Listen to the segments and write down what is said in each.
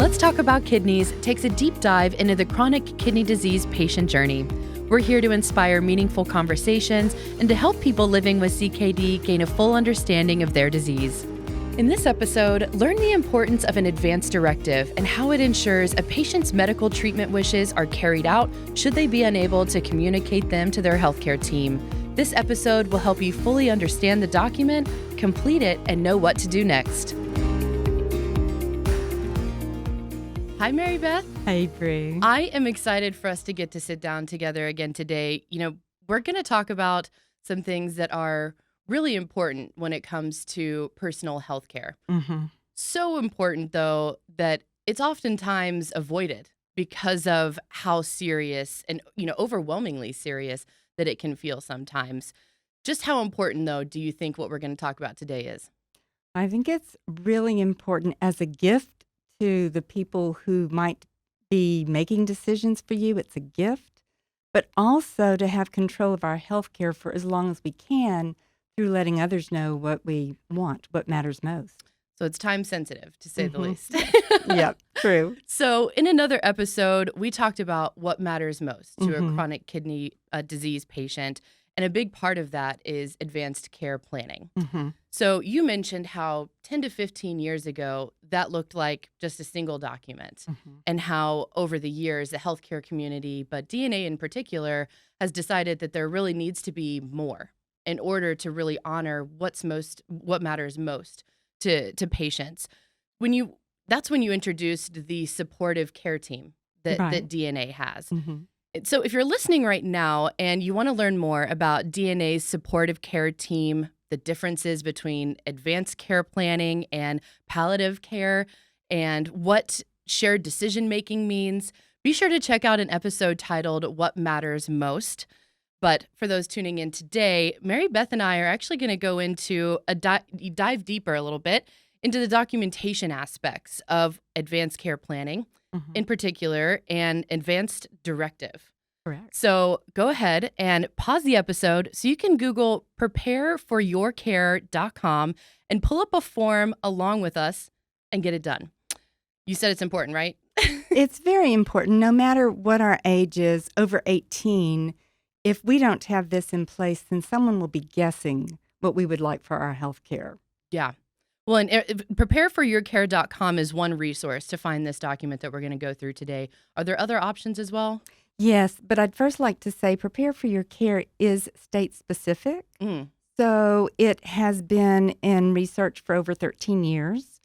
Let's Talk About Kidneys takes a deep dive into the chronic kidney disease patient journey. We're here to inspire meaningful conversations and to help people living with CKD gain a full understanding of their disease. In this episode, learn the importance of an Advance Directive and how it ensures a patient's medical treatment wishes are carried out should they be unable to communicate them to their healthcare team. This episode will help you fully understand the document, complete it, and know what to do next. Hi, Mary Beth. Hey, Bree. I am excited for us to get to sit down together again today. We're going to talk about some things that are really important when it comes to personal health care. Mm-hmm. So important, though, that it's oftentimes avoided because of how serious and, overwhelmingly serious that it can feel sometimes. Just how important, though, do you think what we're going to talk about today is? I think it's really important as a gift to the people who might be making decisions for you. It's a gift, but also to have control of our health care for as long as we can through letting others know what we want, what matters most. So it's time sensitive, to say the least. Yep, true. So in another episode, we talked about what matters most to a chronic kidney disease patient. And a big part of that is advanced care planning. Mm-hmm. So you mentioned how 10 to 15 years ago, that looked like just a single document, and how over the years, the healthcare community, but DNA in particular, has decided that there really needs to be more in order to really honor what matters most to patients. That's when you introduced the supportive care team that DNA has. Mm-hmm. So if you're listening right now and you want to learn more about DNA's supportive care team, the differences between advanced care planning and palliative care, and what shared decision-making means, be sure to check out an episode titled What Matters Most. But for those tuning in today, Mary Beth and I are actually going to go into dive deeper a little bit into the documentation aspects of advanced care planning, in particular, and Advanced Directive. Correct. So go ahead and pause the episode so you can Google prepareforyourcare.com and pull up a form along with us and get it done. You said it's important, right? It's very important. No matter what our age is, over 18, if we don't have this in place, then someone will be guessing what we would like for our health care. Yeah. Well, and prepareforyourcare.com is one resource to find this document that we're going to go through today. Are there other options as well? Yes, but I'd first like to say Prepare for Your Care is state-specific. So it has been in research for over 13 years,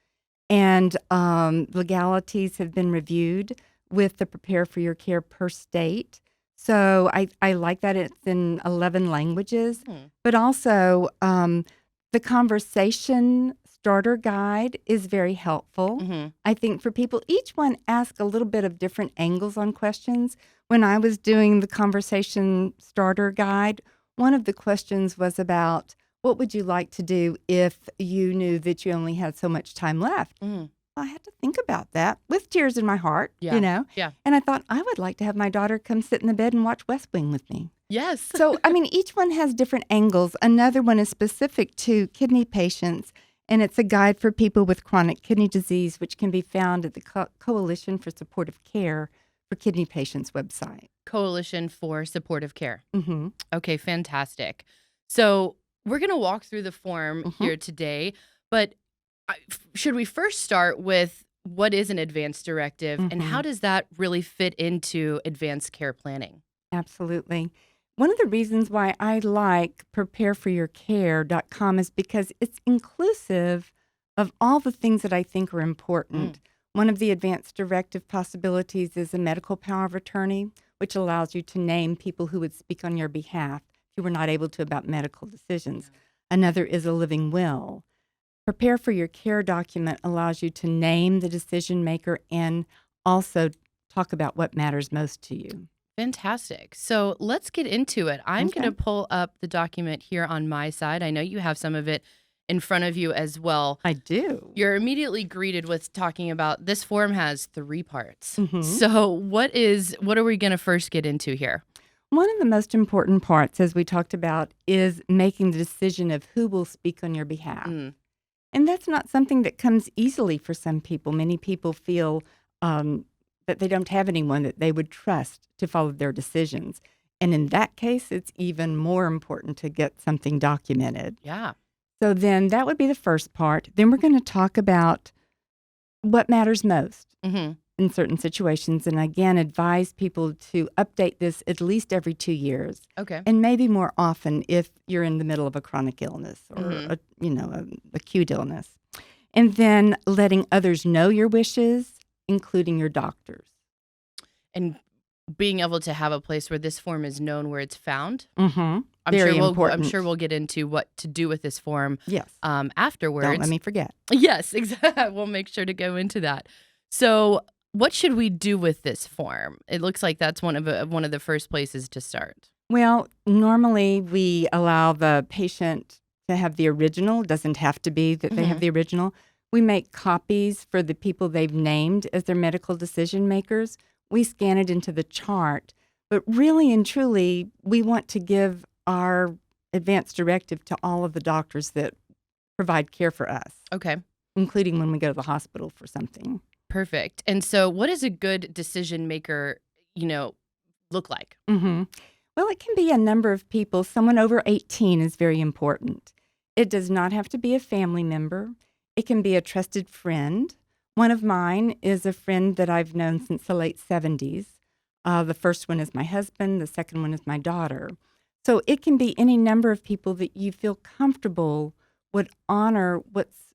and legalities have been reviewed with the Prepare for Your Care per state. So I like that it's in 11 languages, but also the conversation starter guide is very helpful. I think for people, each one asks a little bit of different angles on questions. When I was doing the conversation starter guide, one of the questions was about what would you like to do if you knew that you only had so much time left? I had to think about that with tears in my heart, Yeah. And I thought I would like to have my daughter come sit in the bed and watch West Wing with me. Yes. So, each one has different angles. Another one is specific to kidney patients, and it's a guide for people with chronic kidney disease, which can be found at the Coalition for Supportive Care for Kidney Patients website. Coalition for Supportive Care. Mm-hmm. Okay, fantastic. So we're going to walk through the form here today, but should we first start with what is an Advance Directive and how does that really fit into advanced care planning? Absolutely. One of the reasons why I like prepareforyourcare.com is because it's inclusive of all the things that I think are important. One of the Advance Directive possibilities is a medical power of attorney, which allows you to name people who would speak on your behalf if you were not able to about medical decisions. Another is a living will. Prepare for Your Care document allows you to name the decision maker and also talk about what matters most to you. Fantastic. So let's get into it. I'm going to pull up the document here on my side. I know you have some of it in front of you as well. I do. You're immediately greeted with talking about this form has 3 parts. So what are we going to first get into here? One of the most important parts, as we talked about, is making the decision of who will speak on your behalf. And that's not something that comes easily for some people. Many people feel that they don't have anyone that they would trust to follow their decisions. And in that case, it's even more important to get something documented. Yeah. So then that would be the first part. Then we're going to talk about what matters most Mm-hmm. in certain situations. And again, advise people to update this at least every 2 years. Okay. And maybe more often if you're in the middle of a chronic illness or, Mm-hmm. an acute illness. And then letting others know your wishes, including your doctors. And being able to have a place where this form is known where it's found. Mm-hmm. I'm Very sure important. I'm sure we'll get into what to do with this form. Yes. Afterwards. Don't let me forget. Yes, exactly. We'll make sure to go into that. So, what should we do with this form? It looks like that's one of the first places to start. Well, normally we allow the patient to have the original. It doesn't have to be that they have the original. We make copies for the people they've named as their medical decision makers. We scan it into the chart. But really and truly, we want to give our advance directive to all of the doctors that provide care for us, Okay. including when we go to the hospital for something. Perfect. And so, what does a good decision maker, look like? Mm-hmm. Well, it can be a number of people. Someone over 18 is very important. It does not have to be a family member. It can be a trusted friend. One of mine is a friend that I've known since the late 70s. The first one is my husband. The second one is my daughter. So it can be any number of people that you feel comfortable would honor what's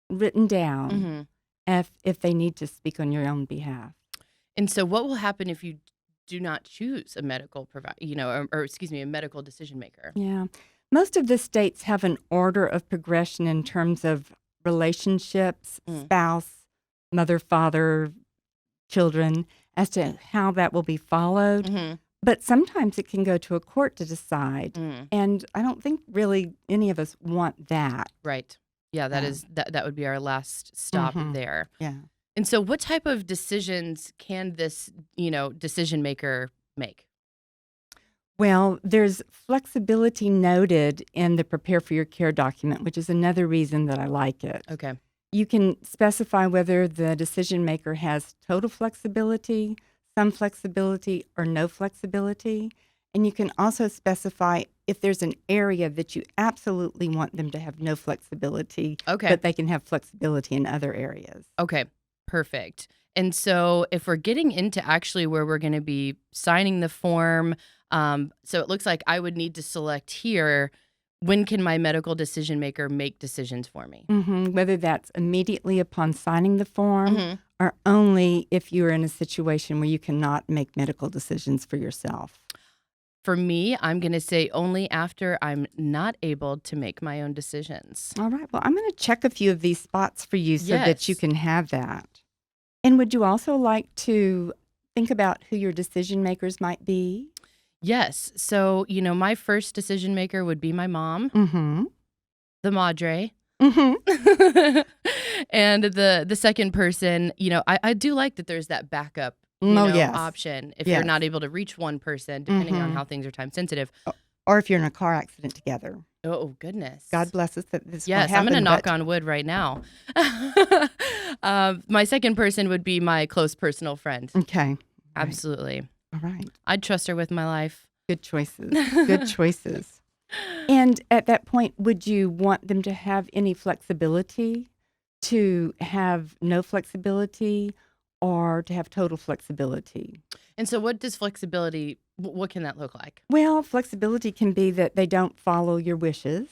written down Mm-hmm. if they need to speak on your own behalf. And so, what will happen if you do not choose a medical a medical decision maker? Yeah. Most of the states have an order of progression in terms of relationships, spouse, mother, father, children, as to how that will be followed. Mm-hmm. But sometimes it can go to a court to decide. Mm. And I don't think really any of us want that. Right. Yeah, that would be our last stop there. Yeah. And so, what type of decisions can this, decision maker make? Well, there's flexibility noted in the Prepare for Your Care document, which is another reason that I like it. Okay. You can specify whether the decision maker has total flexibility, some flexibility, or no flexibility. And you can also specify if there's an area that you absolutely want them to have no flexibility, Okay. but they can have flexibility in other areas. Okay. Perfect. And so, if we're getting into actually where we're going to be signing the form, so it looks like I would need to select here, when can my medical decision maker make decisions for me? Mm-hmm. Whether that's immediately upon signing the form Mm-hmm. or only if you're in a situation where you cannot make medical decisions for yourself. For me, I'm going to say only after I'm not able to make my own decisions. All right. Well, I'm going to check a few of these spots for you so that you Yes. can have that. And would you also like to think about who your decision makers might be? Yes. So, my first decision maker would be my mom, Mm-hmm. the madre. Mm-hmm. And the second person, I do like that there's that backup, Yes. option if Yes. you're not able to reach one person, depending on Mhm. how things are time sensitive. Or if you're in a car accident together. Oh, goodness. God bless us that this Yes, won't I'm going to happen, knock but- on wood right now. My second person would be my close personal friend. Okay. Right. Absolutely. All right. I'd trust her with my life. Good choices. Good choices. And at that point, would you want them to have any flexibility, to have no flexibility, or to have total flexibility? And so what does flexibility, what can that look like? Well, flexibility can be that they don't follow your wishes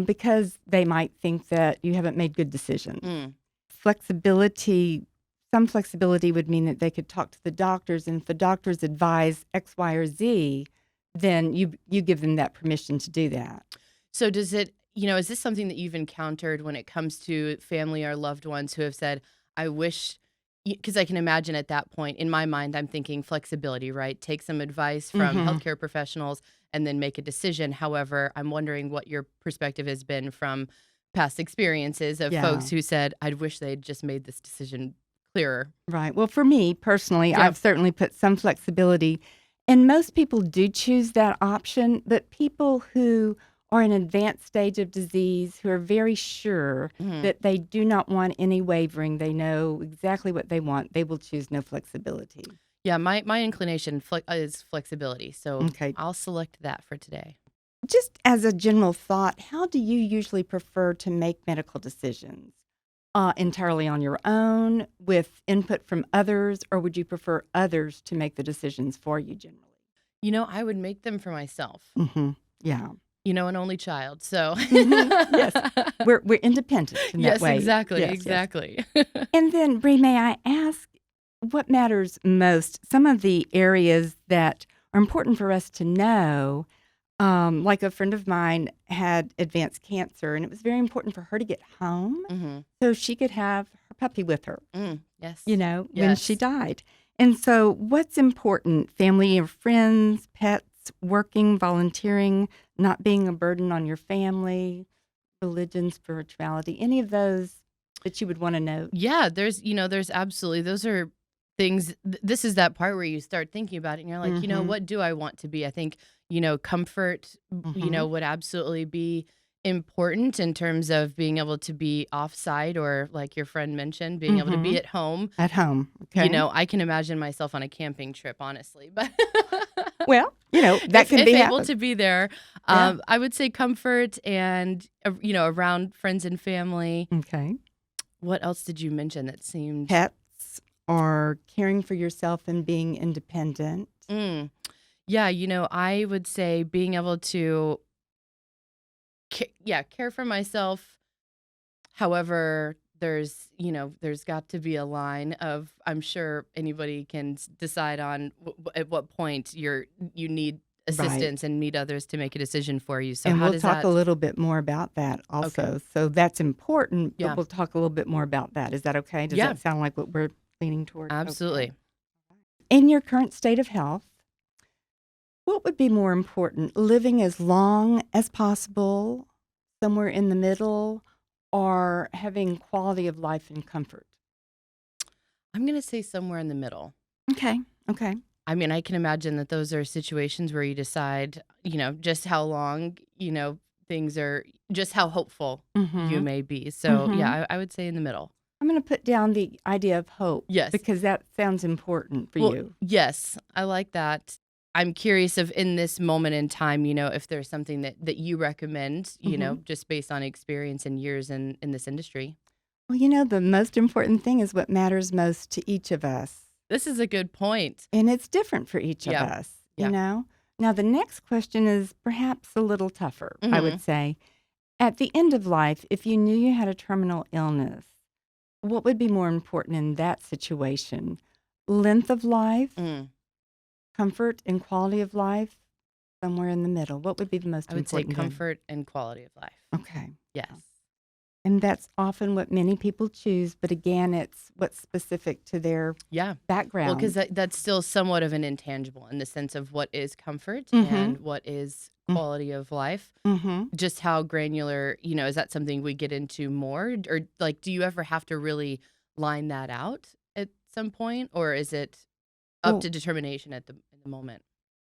because they might think that you haven't made good decisions. Mm. Flexibility, some flexibility would mean that they could talk to the doctors, and if the doctors advise X, Y, or Z, then you give them that permission to do that. So does it, is this something that you've encountered when it comes to family or loved ones who have said, I wish, because I can imagine at that point, in my mind, I'm thinking flexibility, right? Take some advice from healthcare professionals and then make a decision. However, I'm wondering what your perspective has been from past experiences of folks who said, I wish they'd just made this decision clearer. Right. Well, for me personally, Yeah. I've certainly put some flexibility, and most people do choose that option, but people who or an advanced stage of disease who are very sure Mhm. that they do not want any wavering. They know exactly what they want. They will choose no flexibility. Yeah, my inclination is flexibility, so Okay. I'll select that for today. Just as a general thought, how do you usually prefer to make medical decisions? Entirely on your own with input from others, or would you prefer others to make the decisions for you generally? I would make them for myself. Yeah. An only child, so Yes. We're independent in that Yes, way. exactly, Yes, yes. exactly. And then, Bree, may I ask what matters most? Some of the areas that are important for us to know, like a friend of mine had advanced cancer, and it was very important for her to get home Mhm. so she could have her puppy with her, Yes. when she Yes. died. And so, what's important? Family or friends, pets, working, volunteering, not being a burden on your family, religion, spirituality, any of those that you would want to note? Yeah, there's absolutely those are things this is that part where you start thinking about it and you're like, Mm-hmm. what do I want to be? I think, comfort, Mm-hmm. would absolutely be important in terms of being able to be offsite or like your friend mentioned, being able to Mm-hmm. be at home. At home. Okay. I can imagine myself on a camping trip, honestly, but Well, that if can be able happen. to be there, Yeah. I would say comfort and around friends and family. Okay. What else did you mention that seemed Pets or caring for yourself and being independent. mm, yeah, I would say being able to care for myself. However, there's got to be a line of I'm sure anybody can decide on at what point you need Right. assistance and need others to make a decision for you. So And how we'll does talk a that little bit more about that Okay. also. So that's important, but Yeah. we'll talk a little bit more about that. Is that okay? Does Yeah, that sound like what we're leaning toward? Okay. absolutely. In your current state of health, what would be more important, living as long as possible, somewhere in the middle, or having quality of life and comfort? I'm going to say somewhere in the middle. Okay. Okay. I mean, I can imagine that those are situations where you decide, just how long, things are, just how hopeful you Mm-hmm. may be. So, Mm-hmm. yeah, I would say in the middle. I'm going to put down the idea of hope Yes. because that sounds important for Well, you. yes, I like that. I'm curious if in this moment in time, if there's something that you recommend, Mm-hmm. just based on experience and years in this industry. Well, the most important thing is what matters most to each of us. This is a good point. And it's different for each of Yeah. us. Yeah. Now, the next question is perhaps a little tougher, I would Hmm. say. At the end of life, if you knew you had a terminal illness, what would be more important in that situation? Length of life, Mm. comfort, and quality of life? Somewhere in the middle. What would be the most I would say important then? comfort and quality of life. Okay. Yes. And that's often what many people choose, but again, it's what's specific to their Yeah. Well, because background. that's still somewhat of an intangible in the sense of what is comfort Mm-hmm. and what is quality of life. Mm-hmm. Just how granular, is that something we get into more? Or like, do you ever have to really line that out at some point? Or is it up Well, to determination in the moment?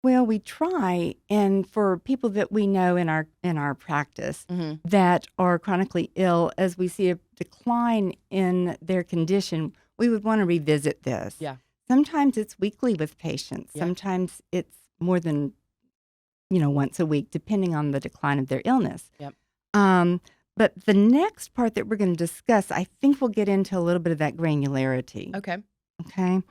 Well, we try, and for people that we know in our practice Hmm. that are chronically ill, as we see a decline in their condition, we would want to revisit this. Yeah. Sometimes it's weekly with patients. Yeah. Sometimes it's more than once a week, depending on the decline of their illness. Yep. Um, but the next part that we're going to discuss, I think we'll get into a little bit of that granularity. Okay. Okay.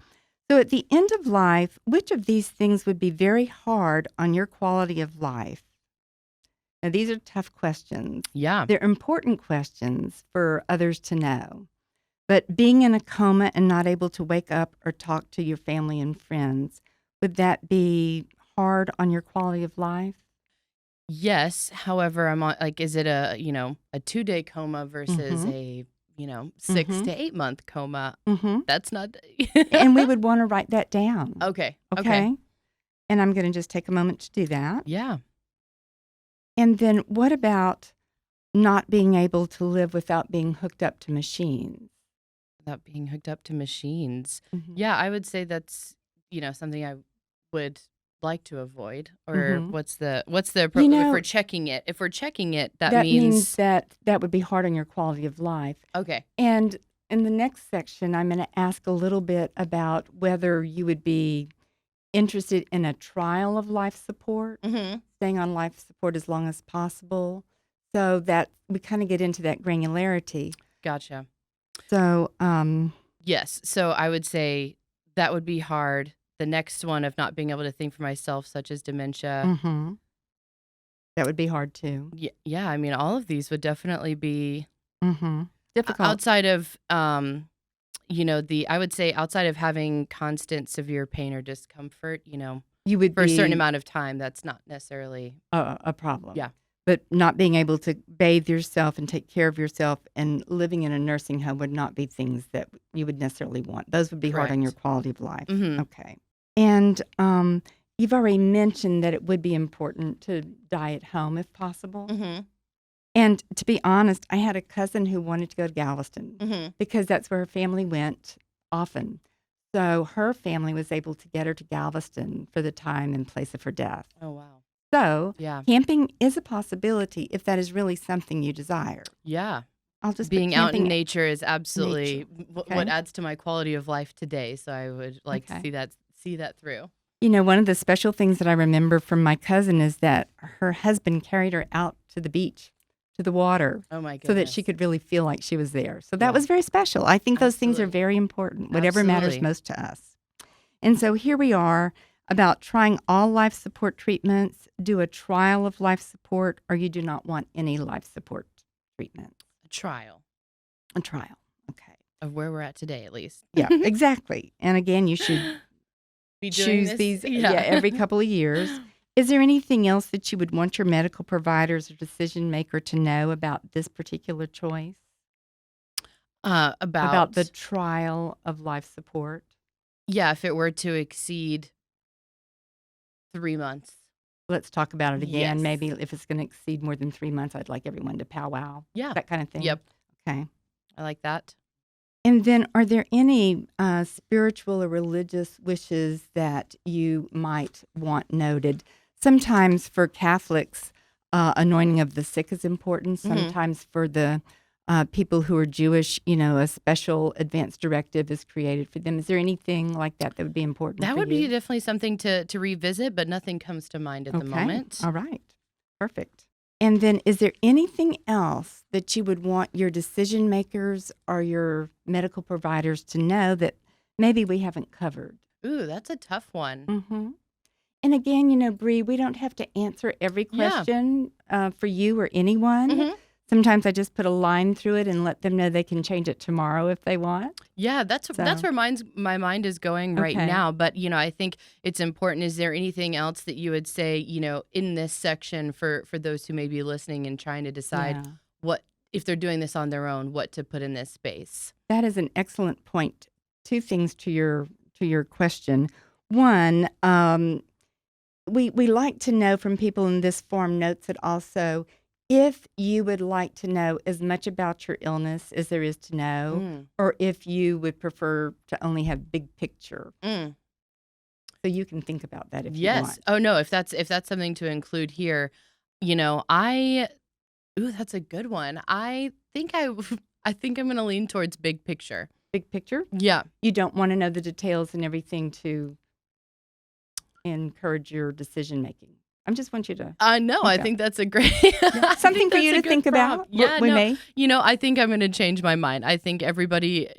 So at the end of life, which of these things would be very hard on your quality of life? Now, these are tough questions. Yeah. They're important questions for others to know. But being in a coma and not able to wake up or talk to your family and friends, would that be hard on your quality of life? Yes. However, I'm on like, is it a 2-day coma versus Mm-hmm. a, 6 Mm-hmm. to 8 month coma? Mm-hmm. That's not. And we would want to write that down. Okay. Okay. Okay. And I'm going to just take a moment to do that. Yeah. And then what about not being able to live without being hooked up to machines? Without being hooked up to machines. Mhm. Yeah, I would say that's, something I would like to avoid, or Hmm. if we're checking it? If we're checking it, that That means means that would be hard on your quality of life. okay. And in the next section, I'm going to ask a little bit about whether you would be interested in a trial of life support, Mm-hmm. staying on life support as long as possible, so that we kind of get into that granularity. Gotcha. So, Yes. So I would say that would be hard. The next one of not being able to think for myself, such as dementia. mhm, that would be hard too. Yeah. I mean, all of these would definitely be Difficult. outside of, I would say outside of having constant severe pain or discomfort, You would for a certain be amount of time, that's not necessarily, a problem. yeah. But not being able to bathe yourself and take care of yourself and living in a nursing home would not be things that you would necessarily want. Those would be hard on your Correct. quality of life. Mm-hmm. Okay. And you've already mentioned that it would be important to die at home if possible. Mm-hmm. And to be honest, I had a cousin who wanted to go to Galveston Mm-hmm. because that's where her family went often. So her family was able to get her to Galveston for the time and place of her death. Oh, wow. So Yeah. camping is a possibility if that is really something you desire. Yeah. I'll just put Being out in camping nature is absolutely okay. what adds to my quality of life today. So I would like to Okay. see that through. You know, one of the special things that I remember from my cousin is that her husband carried her out to the beach, to the water, Oh my so that she goodness. could really feel like she was there. So that Yeah. was very special. I think those things are Absolutely. very important, whatever matters Absolutely. most to us. And so here we are about trying all life support treatments, do a trial of life support, or you do not want any life support treatment. A trial A trial. Okay. of where we're at today, at least. Yeah, exactly. And again, you should Be doing choose this. these Yeah. every couple of years. Is there anything else that you would want your medical providers or decision maker to know about this particular choice? About the About, trial of life support? yeah, if it were to exceed 3 months. Let's talk about it again. Yes. Maybe if it's going to exceed more than 3 months, I'd like everyone to powwow. Yeah. That kind of thing. Yep. Okay. I like that. And then are there any spiritual or religious wishes that you might want noted? Sometimes for Catholics, anointing of the sick is important. Mhm. Sometimes for the people who are Jewish, a special advance directive is created for them. Is there anything like that that would be important That for would you? be definitely something to revisit, but nothing comes to mind at the moment. All right. Perfect. And then is there anything else that you would want your decision makers or your medical providers to know that maybe we haven't covered? Ooh, that's a tough one. Mm-hmm. And again, Bree, we don't have to answer every Yeah. question for you or anyone. Mhm. Sometimes I just put a line through it and let them know they can change it tomorrow if they want. Yeah, that's So- where my mind is going right Okay. now. But I think it's important. Is there anything else that you would say, in this section for those who may be listening and trying to decide Yeah. what if they're doing this on their own, what to put in this space? That is an excellent point. Two things to your question. One, we like to know from people in this form notes it also. If you would like to know as much about your illness as there is to know, Mm. or if you would prefer to only have big picture. Mm. So you can think about that if you Yes. want. Oh no, if that's something to include here, that's a good one. I think I think I'm going to lean towards big picture. Big picture? Yeah. You don't want to know the details and everything to encourage your decision making. I just want you to No, I about- think that's a great something for you to think about. Yeah, we no, may. I think I'm going to change my mind. I think everybody,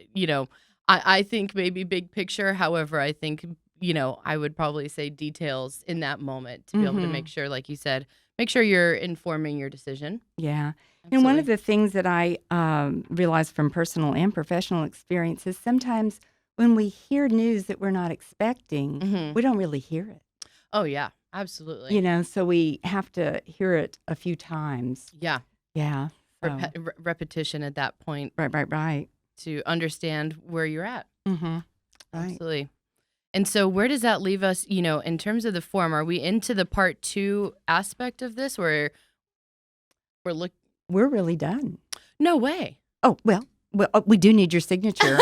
I think maybe big picture. However, I think, I would probably say details in that moment to be able to make sure, like you said, make sure you're informing your decision. Yeah. And one of Absolutely. the things that I realized from personal and professional experience is sometimes when we hear news that we're not expecting, Mhm. we don't really hear it. Oh yeah, absolutely. So we have to hear it a few times. Yeah. Yeah. So, Repetition at that point right. to understand where you're at. Mm-hmm. Right. Absolutely. And so where does that leave us, in terms of the form? Are we into the part 2 aspect of this where We're really done. no way. Oh, well, we do need your signature.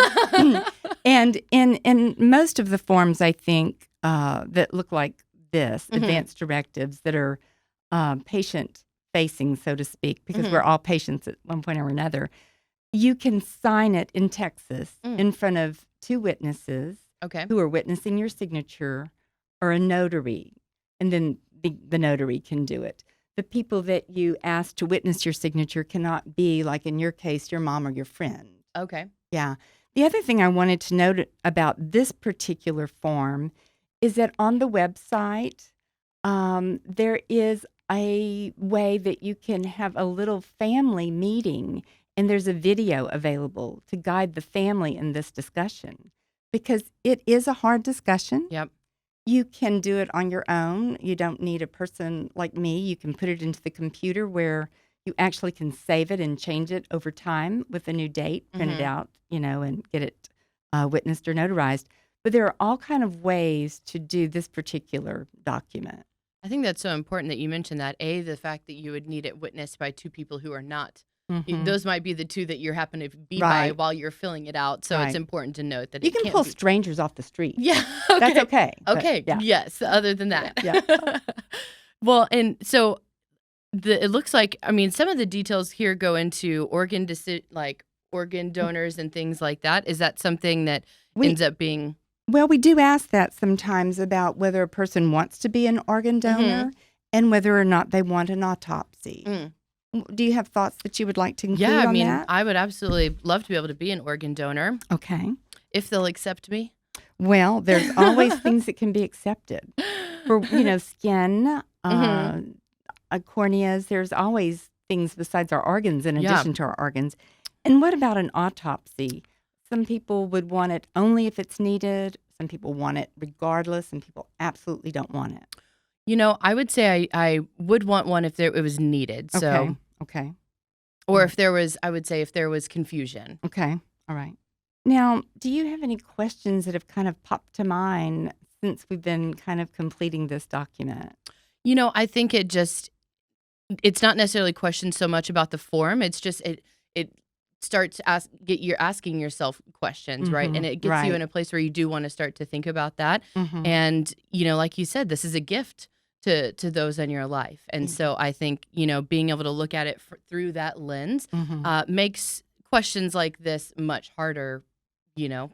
And in most of the forms, I think, that look like this, Mhm. advance directives that are patient facing, so to speak, because we're Mhm. all patients at one point or another. You can sign it in Texas Mm. in front of two witnesses Okay. who are witnessing your signature or a notary, and then the notary can do it. The people that you ask to witness your signature cannot be, like in your case, your mom or your friend. Okay. Yeah. The other thing I wanted to note about this particular form is that on the website, there is a way that you can have a little family meeting, and there's a video available to guide the family in this discussion because it is a hard discussion. Yep. You can do it on your own. You don't need a person like me. You can put it into the computer where you actually can save it and change it over time with a new date, print it Mhm. out, and get it witnessed or notarized. But there are all kind of ways to do this particular document. I think that's so important that you mentioned that. A, the fact that you would need it witnessed by two people who are not. Hmm. Those might be the two that you happen to be by Right, while you're filling it out. So it's right. important to note that You it can can't pull be. strangers off the street. Yeah. That's Okay. okay. But Okay. yeah, Yes. Other than yeah, that. yeah. Well, and so it looks like, I mean, some of the details here go into like organ donors and things like that. Is that something that We ends up being? Well, we do ask that sometimes about whether a person wants to be an organ Hmm. donor and whether or not they want an autopsy. Mm. Do you have thoughts that you would like to Yeah. include I on mean, that? I would absolutely love to be able to be an organ donor Okay. if they'll accept me. Well, there's always things that can be accepted for, skin, Hmm. corneas. There's always things besides our organs in Yeah. addition to our organs. And what about an autopsy? Some people would want it only if it's needed. Some people want it regardless. Some people absolutely don't want it. I would say I would want one if it was needed. Okay. So, Okay. or Yeah. if there was, I would say if there was confusion. Okay. All right. Now, do you have any questions that have kind of popped to mind since we've been kind of completing this document? I think it's not necessarily questions so much about the form. It's just it starts you're asking yourself questions, right? Mm-hmm. And it gets you Right. in a place where you do want to start to think about that. Mm-hmm. And like you said, this is a gift to those in your life. And so I think being able to look at it through that lens Mm-hmm. makes questions like this much harder. You know,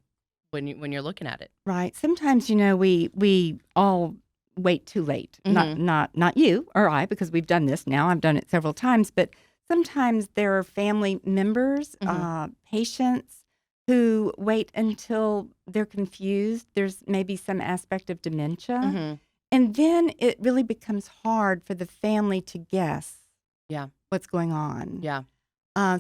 when you're looking at it. Right. Sometimes, we all wait too late. Not Hmm. not you or I, because we've done this now. I've done it several times, but sometimes there are family members, Hmm. patients who wait until they're confused. There's maybe some aspect of dementia. Hmm. And then it really becomes hard for the family to guess Yeah. what's going on. Yeah.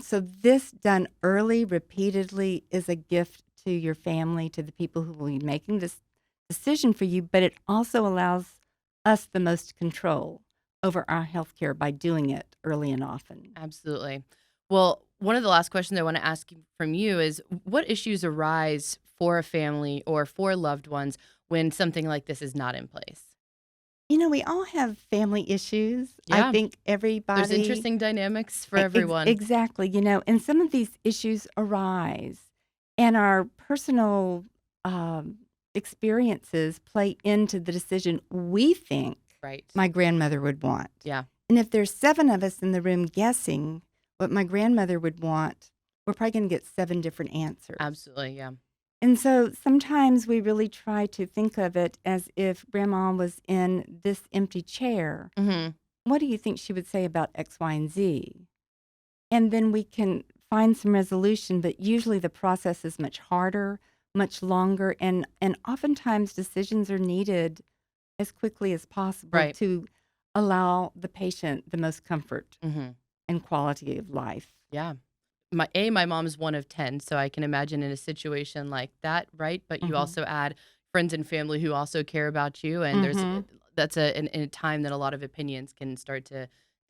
So this done early, repeatedly, is a gift to your family, to the people who will be making this decision for you, but it also allows us the most control over our health care by doing it early and often. Absolutely. Well, one of the last questions I want to ask from you is what issues arise for a family or for loved ones when something like this is not in place? We all have family issues. I Yeah, think there's everybody. interesting dynamics for everyone. Exactly, and some of these issues arise, and our personal experiences play into the decision we think Right. my grandmother would want. Yeah, And if there's 7 of us in the room guessing what my grandmother would want, we're probably going to get 7 different answers. absolutely. Yeah. And so sometimes we really try to think of it as if grandma was in this empty chair. Hmm. What do you think she would say about X, Y, and Z? And then we can find some resolution, but usually the process is much harder, much longer, and oftentimes decisions are needed as quickly as possible Right. to allow the patient the most comfort Hmm. and quality of life. Yeah. My mom's one of 10, so I can imagine in a situation like that, right? But you Mhm. also add friends and family who also care about you, and Mhm. that's a time that a lot of opinions can start to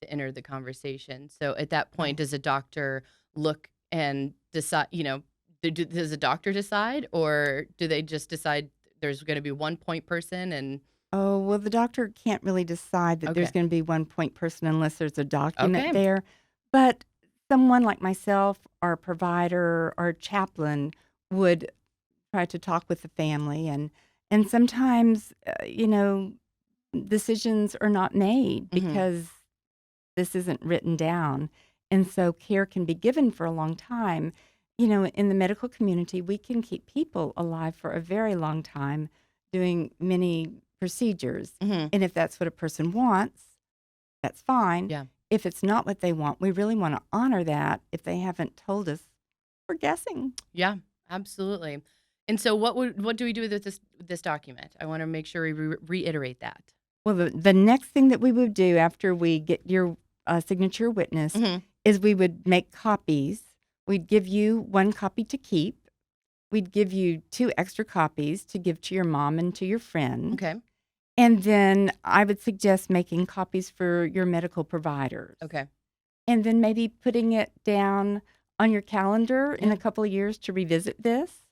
enter the conversation. So at that point, Right. does a doctor look and decide? Does a doctor decide, or do they just decide there's going to be one point person? And Oh, well, the doctor can't really decide that there's okay, going to be one point person unless there's a document okay, there. But someone like myself or a provider or a chaplain would try to talk with the family and sometimes decisions are not made Hmm. because this isn't written down. And so care can be given for a long time. In the medical community, we can keep people alive for a very long time doing many procedures. Hmm. And if that's what a person wants, that's fine. Yeah. If it's not what they want, we really want to honor that. If they haven't told us, we're guessing. Yeah, absolutely. And so what do we do with this document? I want to make sure we reiterate that. Well, the next thing that we would do after we get your signature witness Hmm. is we would make copies. We'd give you one copy to keep. We'd give you two extra copies to give to your mom and to your friend. Okay. And then I would suggest making copies for your medical providers. Okay. And then maybe putting it down on your calendar in Yeah. a couple of years to revisit this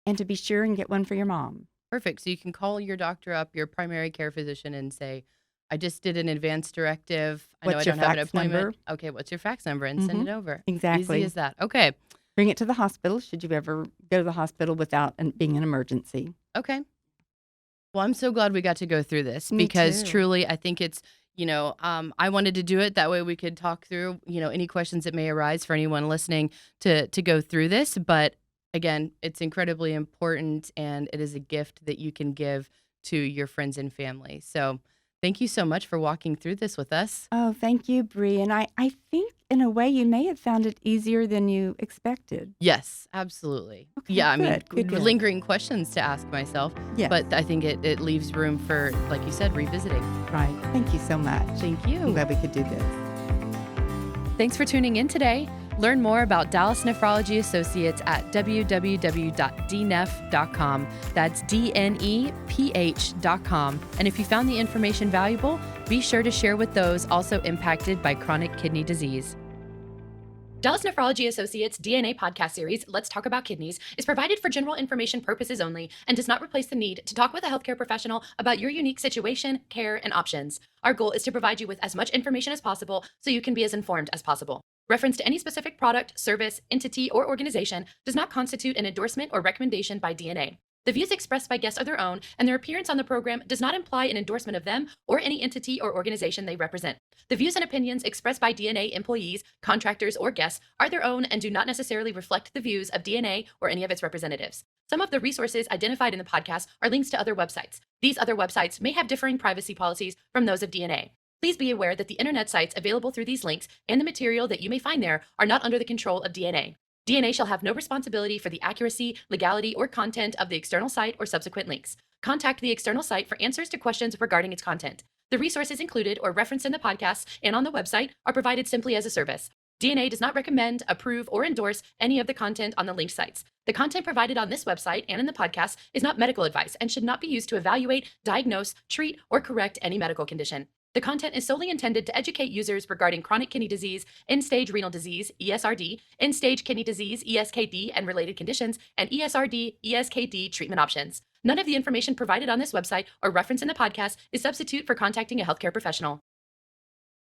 and to be sure and get one for your mom. Perfect. So you can call your doctor up, your primary care physician, and say, I just did an advance directive. I know I What's your don't have an fax appointment. number? Okay, what's your fax number? And send Mm-hmm. it over. Easy Exactly. as that. Okay. Bring it to the hospital should you ever go to the hospital without being an emergency. Okay. Well, I'm so glad we got to go through this Me because too. truly I think it's, I wanted to do it. That way we could talk through, any questions that may arise for anyone listening to go through this. But again, it's incredibly important and it is a gift that you can give to your friends and family. So thank you so much for walking through this with us. Oh, thank you, Bree. And I think in a way you may have found it easier than you expected. Yes, absolutely. Okay, Yeah, I mean, good. lingering questions to ask myself, Yes, but I think it leaves room for, like you said, revisiting. right. Thank you so much. Thank I'm you. glad we could do this. Thanks for tuning in today. Learn more about Dallas Nephrology Associates at www.dneph.com. That's DNEPH.com. And if you found the information valuable, be sure to share with those also impacted by chronic kidney disease. Dallas Nephrology Associates DNA podcast series, Let's Talk About Kidneys, is provided for general information purposes only and does not replace the need to talk with a healthcare professional about your unique situation, care, and options. Our goal is to provide you with as much information as possible so you can be as informed as possible. Reference to any specific product, service, entity, or organization does not constitute an endorsement or recommendation by DNA. The views expressed by guests are their own, and their appearance on the program does not imply an endorsement of them or any entity or organization they represent. The views and opinions expressed by DNA employees, contractors, or guests are their own and do not necessarily reflect the views of DNA or any of its representatives. Some of the resources identified in the podcast are links to other websites. These other websites may have differing privacy policies from those of DNA. Please be aware that the internet sites available through these links and the material that you may find there are not under the control of DNA. DNA shall have no responsibility for the accuracy, legality, or content of the external site or subsequent links. Contact the external site for answers to questions regarding its content. The resources included or referenced in the podcast and on the website are provided simply as a service. DNA does not recommend, approve, or endorse any of the content on the linked sites. The content provided on this website and in the podcast is not medical advice and should not be used to evaluate, diagnose, treat, or correct any medical condition. The content is solely intended to educate users regarding chronic kidney disease, end-stage renal disease, ESRD, end-stage kidney disease, ESKD, and related conditions, and ESRD, ESKD treatment options. None of the information provided on this website or referenced in the podcast is substitute for contacting a healthcare professional.